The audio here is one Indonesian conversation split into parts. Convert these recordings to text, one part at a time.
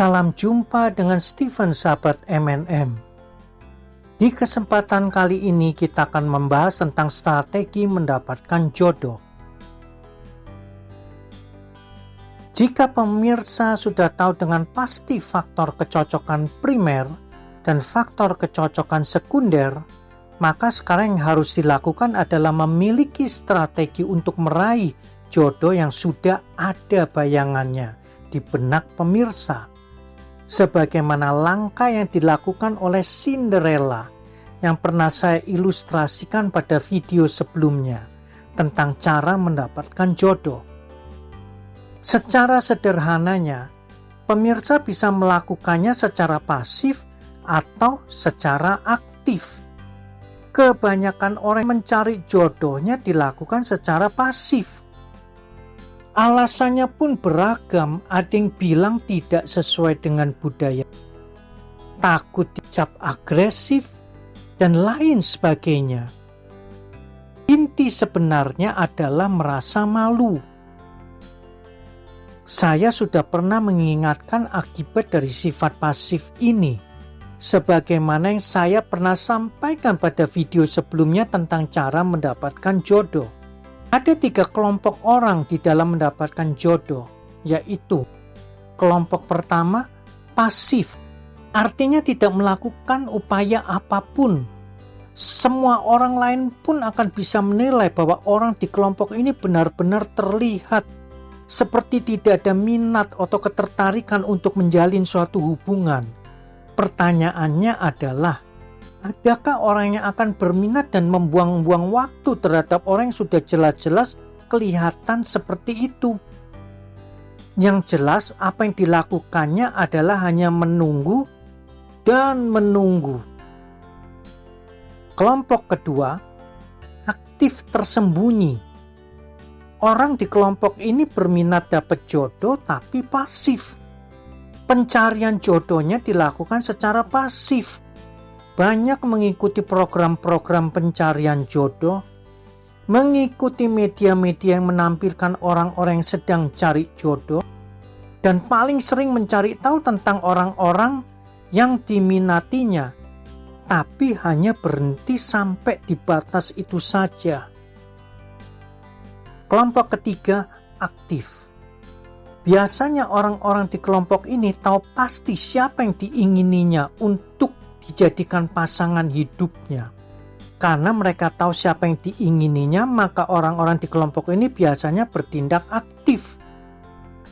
Salam jumpa dengan Stephen sahabat MNM. Di kesempatan kali ini kita akan membahas tentang strategi mendapatkan jodoh. Jika pemirsa sudah tahu dengan pasti faktor kecocokan primer dan faktor kecocokan sekunder, maka sekarang yang harus dilakukan adalah memiliki strategi untuk meraih jodoh yang sudah ada bayangannya di benak pemirsa. Sebagaimana langkah yang dilakukan oleh Cinderella yang pernah saya ilustrasikan pada video sebelumnya tentang cara mendapatkan jodoh. Secara sederhananya, pemirsa bisa melakukannya secara pasif atau secara aktif. Kebanyakan orang mencari jodohnya dilakukan secara pasif. Alasannya pun beragam, ada yang bilang tidak sesuai dengan budaya, takut dicap agresif, dan lain sebagainya. Inti sebenarnya adalah merasa malu. Saya sudah pernah mengingatkan akibat dari sifat pasif ini, sebagaimana yang saya pernah sampaikan pada video sebelumnya tentang cara mendapatkan jodoh. Ada 3 kelompok orang di dalam mendapatkan jodoh, yaitu kelompok pertama, pasif, artinya tidak melakukan upaya apapun. Semua orang lain pun akan bisa menilai bahwa orang di kelompok ini benar-benar terlihat seperti tidak ada minat atau ketertarikan untuk menjalin suatu hubungan. Pertanyaannya adalah, adakah orang yang akan berminat dan membuang-buang waktu terhadap orang yang sudah jelas-jelas kelihatan seperti itu? Yang jelas apa yang dilakukannya adalah hanya menunggu dan menunggu. Kelompok kedua, aktif tersembunyi. Orang di kelompok ini berminat dapat jodoh tapi pasif. Pencarian jodohnya dilakukan secara pasif. Banyak mengikuti program-program pencarian jodoh, mengikuti media-media yang menampilkan orang-orang yang sedang cari jodoh, dan paling sering mencari tahu tentang orang-orang yang diminatinya, tapi hanya berhenti sampai di batas itu saja. Kelompok ketiga, aktif. Biasanya orang-orang di kelompok ini tahu pasti siapa yang diingininya untuk dijadikan pasangan hidupnya. Karena mereka tahu siapa yang diingininya, maka orang-orang di kelompok ini biasanya bertindak aktif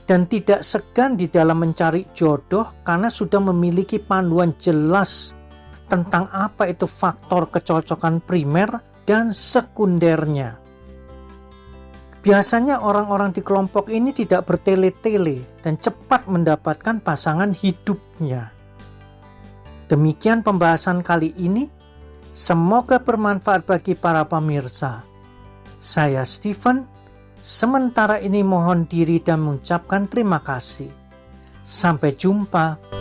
dan tidak segan di dalam mencari jodoh karena sudah memiliki panduan jelas tentang apa itu faktor kecocokan primer dan sekundernya. Biasanya orang-orang di kelompok ini tidak bertele-tele dan cepat mendapatkan pasangan hidupnya. Demikian pembahasan kali ini, semoga bermanfaat bagi para pemirsa. Saya Stephen, sementara ini mohon diri dan mengucapkan terima kasih. Sampai jumpa.